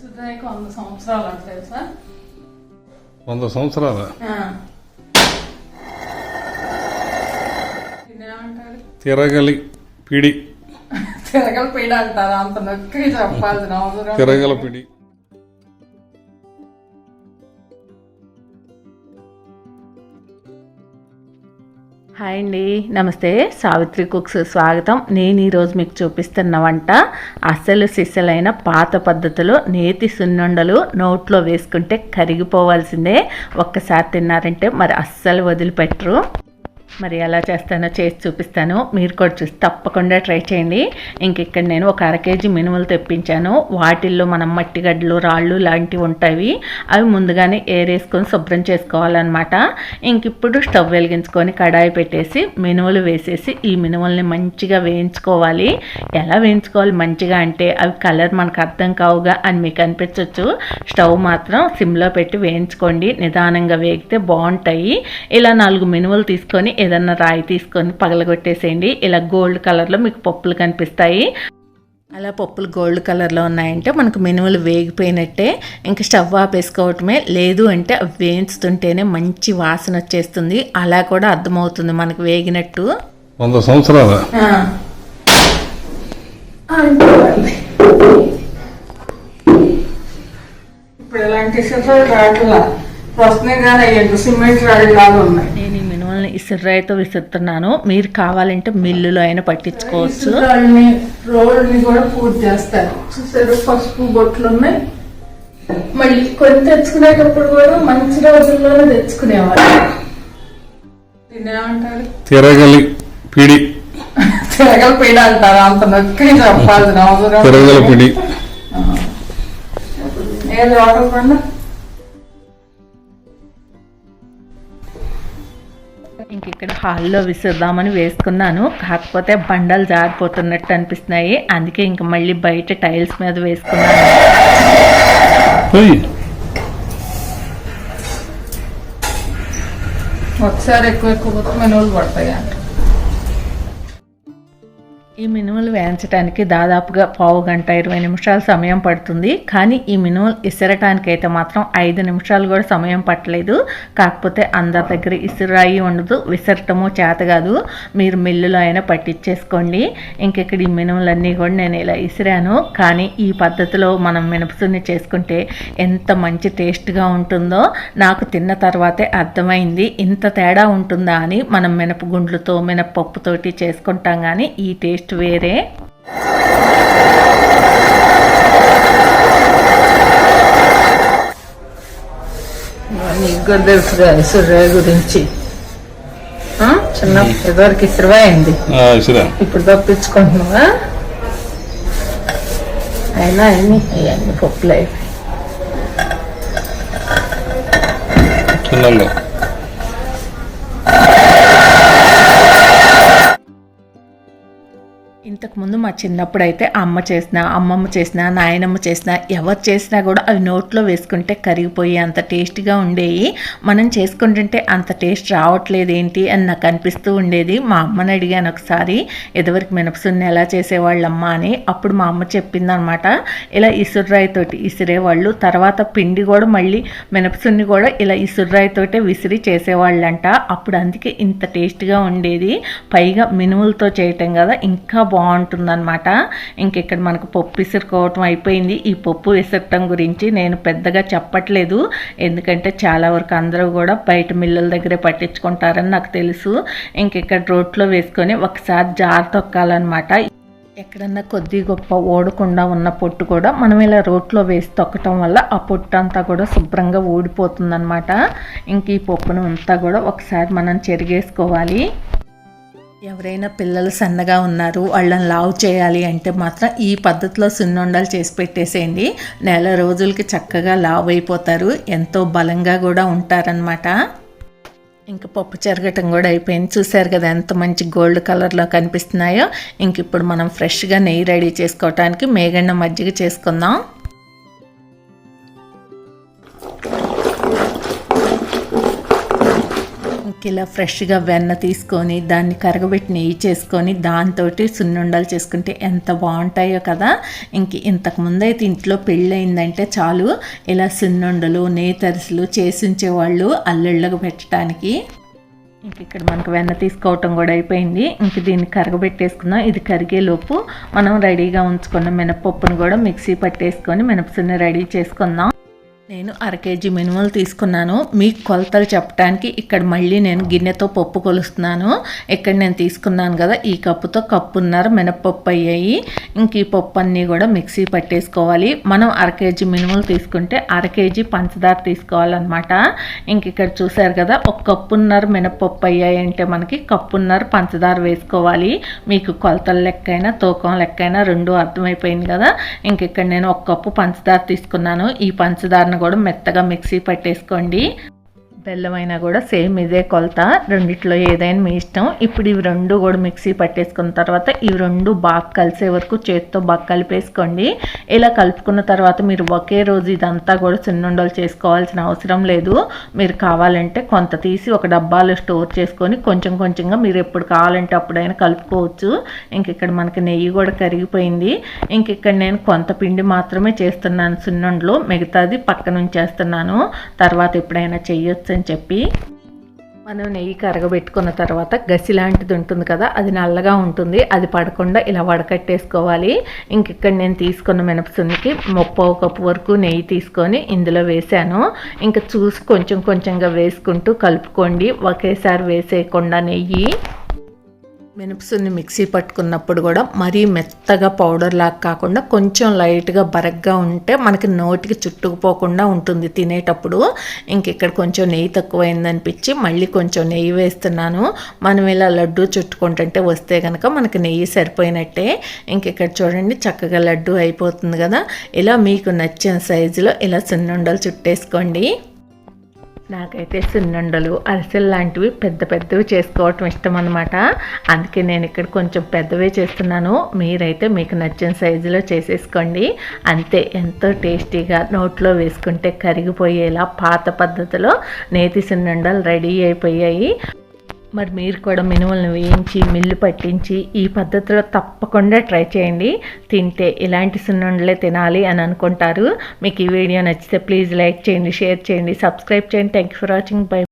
100 సంవత్సరాలు అంటే తెలుసా? 100 సంవత్సరాలు. తిరగలి పిడి. తిరగల పిడి అంటారా? అంత నొక్కి చెప్పాల్సిన అవసరం. తిరగల పిడి. హాయ్ అండి, నమస్తే. సావిత్రి కుక్స్ స్వాగతం. నేను ఈరోజు మీకు చూపిస్తున్న వంట అసలు సిసలైన పాత పద్ధతిలో నేతి సున్నుండలు. నోట్లో వేసుకుంటే కరిగిపోవాల్సిందే. ఒక్కసారి తిన్నారంటే మరి అస్సలు వదిలిపెట్టరు. మరి ఎలా చేస్తానో చేసి చూపిస్తాను. మీరు కూడా చూసి తప్పకుండా ట్రై చేయండి. ఇక్కడ నేను ఒక 1/2 కేజీ మినుములు తెప్పించాను. వాటిల్లో మనం మట్టిగడ్డలు, రాళ్ళు లాంటివి ఉంటాయి. అవి ముందుగానే ఏరేసుకొని శుభ్రం చేసుకోవాలన్నమాట. ఇప్పుడు స్టవ్ వెలిగించుకొని కడాయి పెట్టేసి మినుములు వేసేసి ఈ మినుముల్ని మంచిగా వేయించుకోవాలి. ఎలా వేయించుకోవాలి మంచిగా అంటే అవి కలర్ మనకు అర్థం కావుగా అని మీకు అనిపించవచ్చు. స్టవ్ మాత్రం సిమ్లో పెట్టి వేయించుకోండి. నిదానంగా వేగితే బాగుంటాయి. ఇలా 4 మినుములు తీసుకొని ఏదన్నా రాయి తీసుకొని పగలగొట్టేసేయండి. ఇలా గోల్డ్ కలర్లో మీకు పప్పులు కనిపిస్తాయి. అలా పప్పులు గోల్డ్ కలర్లో ఉన్నాయంటే మనకు మినుములు వేగిపోయినట్టే. ఇంకా స్టవ్ ఆపేసుకోవటమే. లేదు అంటే అవి వేయించుతుంటేనే మంచి వాసన వచ్చేస్తుంది. అలా కూడా అర్థమవుతుంది మనకు వేగినట్టు. 100 సంవత్సరాలు. ఇప్పుడు ఇలాంటి సిమెంట్ రాళ్ళు లాగా ఉన్నాయి. నేను ఈ మినుములని ఇసురాయితో విసురుతున్నాను. మీరు కావాలంటే మిల్లులో అయినా పట్టించుకోవచ్చు. రోడ్ని కూడా పూర్తి చేస్తారు. చూసారు, పసుపు బొట్లు ఉన్నాయి. మళ్ళీ కొన్ని తెచ్చుకునేటప్పుడు కూడా మంచి రోజుల్లోనే తెచ్చుకునేవాళ్ళు. తినేమంటారు? తిరగలి పిడి. తిరగల పిడి అంటారా? అంత నొక్కి చెప్పాల్సిన అవసరం. తిరగల పిడి. ఏది వాడకుండా ఇక్కడ హాల్లో విసురుదామని వేసుకున్నాను. కాకపోతే బండలు జారిపోతున్నట్టు అనిపిస్తున్నాయి. అందుకే ఇంక మళ్ళీ బయట టైల్స్ మీద వేసుకున్నాను. ఒకసారి ఎక్కువ మెనువులు పడతాయి అంట. ఈ మినుములు వేయించడానికి దాదాపుగా 1/2 గంట 20 నిమిషాలు సమయం పడుతుంది. కానీ ఈ మినుములు ఇసరటానికి అయితే మాత్రం 5 నిమిషాలు కూడా సమయం పట్టలేదు. కాకపోతే అందరి దగ్గర ఇసురాయి ఉండదు, విసరటము చేత కాదు. మీరు మిల్లులో అయినా పట్టించేసుకోండి. ఇక్కడ ఈ మినుములన్నీ కూడా నేను ఇలా ఇసిరాను. కానీ ఈ పద్ధతిలో మనం మినపసున్ని చేసుకుంటే ఎంత మంచి టేస్ట్గా ఉంటుందో నాకు తిన్న తర్వాతే అర్థమైంది. ఇంత తేడా ఉంటుందా అని. మనం మినపగుండ్లతో మినపప్పుతోటి చేసుకుంటాం కానీ ఈ టేస్ట్ వేరే. నీకు తెలుసుగా ఇసురాయి గురించి. చిన్న ఎదరికి ఇసురాయి అయింది. ఇప్పుడు తప్పించుకుంటున్నావా? అయినా అన్ని పప్పులు అయిపోయి ఇంతకుముందు మా చిన్నప్పుడు అయితే అమ్మ చేసినా, అమ్మమ్మ చేసినా, నాయనమ్మ చేసినా, ఎవరు చేసినా కూడా అవి నోట్లో వేసుకుంటే కరిగిపోయి అంత టేస్ట్గా ఉండేవి. మనం చేసుకుంటుంటే అంత టేస్ట్ రావట్లేదు ఏంటి అని నాకు అనిపిస్తూ ఉండేది. మా అమ్మని అడిగాను ఒకసారి, ఎదవరికి మినపసున్ని ఎలా చేసేవాళ్ళమ్మ అని. అప్పుడు మా అమ్మ చెప్పిందనమాట, ఇలా ఇసుర్రాయితోటి ఇసిరేవాళ్ళు. తర్వాత పిండి కూడా మళ్ళీ మినపసున్ని కూడా ఇలా ఇసుర్రాయితోటే విసిరి చేసేవాళ్ళంట. అప్పుడు అందుకే ఇంత టేస్ట్గా ఉండేది. పైగా మినుములతో చేయటం కదా ఇంకా బాగుంటుందన్నమాట. ఇక్కడ మనకు పప్పు విసురుకోవటం అయిపోయింది. ఈ పప్పు విసరటం గురించి నేను పెద్దగా చెప్పట్లేదు. ఎందుకంటే చాలా వరకు అందరూ కూడా బయట మిల్లుల దగ్గరే పట్టించుకుంటారని నాకు తెలుసు. ఇక్కడ రోట్లో వేసుకొని ఒకసారి జార్ తొక్కాలన్నమాట. ఎక్కడన్నా కొద్ది గొప్ప ఓడకుండా ఉన్న పొట్టు కూడా మనం ఇలా రోట్లో వేసి తొక్కటం వల్ల ఆ పొట్టు అంతా కూడా శుభ్రంగా ఊడిపోతుందన్నమాట. ఈ పప్పును అంతా కూడా ఒకసారి మనం చెరిగేసుకోవాలి. ఎవరైనా పిల్లలు సన్నగా ఉన్నారు, వాళ్ళని లావు చేయాలి అంటే మాత్రం ఈ పద్ధతిలో సున్నుండలు చేసి పెట్టేసేయండి. నెల రోజులకి చక్కగా లావు అయిపోతారు, ఎంతో బలంగా కూడా ఉంటారనమాట. పప్పు చెరగటం కూడా అయిపోయింది. చూసారు కదా ఎంత మంచి గోల్డ్ కలర్లో కనిపిస్తున్నాయో. ఇప్పుడు మనం ఫ్రెష్గా నెయ్యి రెడీ చేసుకోవటానికి మేగన్న మజ్జిగ చేసుకుందాం. ఇలా ఫ్రెష్గా వెన్న తీసుకొని దాన్ని కరగబెట్టి నెయ్యి చేసుకొని దాంతో సున్నుండలు చేసుకుంటే ఎంత బాగుంటాయో కదా. ఇంతకుముందు అయితే ఇంట్లో పెళ్ళి అయిందంటే చాలు ఇలా సున్నుండలు నేతరుసులు చేసి ఉంచేవాళ్ళు అల్లుళ్ళకు పెట్టడానికి. ఇక్కడ మనకు వెన్న తీసుకోవటం కూడా అయిపోయింది. దీన్ని కరగబెట్టేసుకుందాం. ఇది కరిగేలోపు మనం రెడీగా ఉంచుకున్న మినపప్పును కూడా మిక్సీ పట్టేసుకొని మినపసున్ని రెడీ చేసుకుందాం. నేను 1/2 కేజీ మినుములు తీసుకున్నాను. మీకు కొలతలు చెప్పడానికి ఇక్కడ మళ్ళీ నేను గిన్నెతో పప్పు కొలుస్తున్నాను. ఇక్కడ నేను తీసుకున్నాను కదా, ఈ కప్పుతో కప్పున్నర మినపప్పు అయ్యాయి. ఈ పప్పు అన్నీ కూడా మిక్సీ పట్టేసుకోవాలి. మనం 1/2 కేజీ మినుములు తీసుకుంటే 1/2 కేజీ పంచదార తీసుకోవాలన్నమాట. ఇక్కడ చూసారు కదా, 1 కప్పున్నర మినపప్పు అయ్యాయి అంటే మనకి కప్పున్నర పంచదార వేసుకోవాలి. మీకు కొలతల లెక్కైనా తూకం లెక్కైనా రెండు అర్థమైపోయింది కదా. ఇక్కడ నేను 1 కప్పు పంచదార తీసుకున్నాను. ఈ పంచదారను కూడా మెత్తగా మిక్సీ పట్టేసుకోండి. బెల్లం అయినా కూడా సేమ్ ఇదే కొలత, రెండిట్లో ఏదైనా మీ ఇష్టం. ఇప్పుడు ఇవి రెండు కూడా మిక్సీ పట్టేసుకున్న తర్వాత ఇవి రెండు బాగా కలిసే వరకు చేతితో బాగా కలిపేసుకోండి. ఇలా కలుపుకున్న తర్వాత మీరు ఒకే రోజు ఇదంతా కూడా సున్నుండలు చేసుకోవాల్సిన అవసరం లేదు. మీరు కావాలంటే కొంత తీసి ఒక డబ్బాలో స్టోర్ చేసుకొని కొంచెం కొంచెంగా మీరు ఎప్పుడు కావాలంటే అప్పుడైనా కలుపుకోవచ్చు. ఇక్కడ మనకి నెయ్యి కూడా కరిగిపోయింది. ఇక్కడ నేను కొంత పిండి మాత్రమే చేస్తున్నాను సున్నుండలు, మిగతాది పక్కన ఉంచేస్తున్నాను, తర్వాత ఎప్పుడైనా చెయ్యొచ్చు అని చెప్పి. మనం నెయ్యి కరగబెట్టుకున్న తర్వాత గసి లాంటిది ఉంటుంది కదా, అది నల్లగా ఉంటుంది, అది పడకుండా ఇలా వడకట్టేసుకోవాలి. ఇక్కడ నేను తీసుకున్న మినపసున్నికి 1/2 కప్పు వరకు నెయ్యి తీసుకొని ఇందులో వేసాను. చూసి కొంచెం కొంచెంగా వేసుకుంటూ కలుపుకోండి, ఒకేసారి వేసేయకుండా నెయ్యి. మినపసున్ని మిక్సీ పట్టుకున్నప్పుడు కూడా మరీ మెత్తగా పౌడర్ లాగా కాకుండా కొంచెం లైట్గా బరగ్గా ఉంటే మనకి నోటికి చుట్టుకుపోకుండా ఉంటుంది తినేటప్పుడు. ఇక్కడ కొంచెం నెయ్యి తక్కువైందనిపించి మళ్ళీ కొంచెం నెయ్యి వేస్తున్నాను. మనం ఇలా లడ్డు చుట్టుకుంటుంటే వస్తే కనుక మనకి నెయ్యి సరిపోయినట్టే. ఇక్కడ చూడండి చక్కగా లడ్డు అయిపోతుంది కదా. ఇలా మీకు నచ్చిన సైజులో ఇలా సున్నుండలు చుట్టేసుకోండి. నాకైతే సున్నుండలు అరిసెలు లాంటివి పెద్ద పెద్దవి చేసుకోవటం ఇష్టం అనమాట. అందుకే నేను ఇక్కడ కొంచెం పెద్దవే చేస్తున్నాను. మీరైతే మీకు నచ్చిన సైజులో చేసేసుకోండి. అంతే, ఎంతో టేస్టీగా నోట్లో వేసుకుంటే కరిగిపోయేలా పాత పద్ధతిలో నేతి సున్నుండలు రెడీ అయిపోయాయి. మరి మీరు కూడా మినుములను వేయించి మిల్లు పట్టించి ఈ పద్ధతిలో తప్పకుండా ట్రై చేయండి. తింటే ఇలాంటి సున్నుండలే తినాలి అని అనుకుంటారు. మీకు ఈ వీడియో నచ్చితే ప్లీజ్ లైక్ చేయండి, షేర్ చేయండి, సబ్స్క్రైబ్ చేయండి. Thank you for watching. By.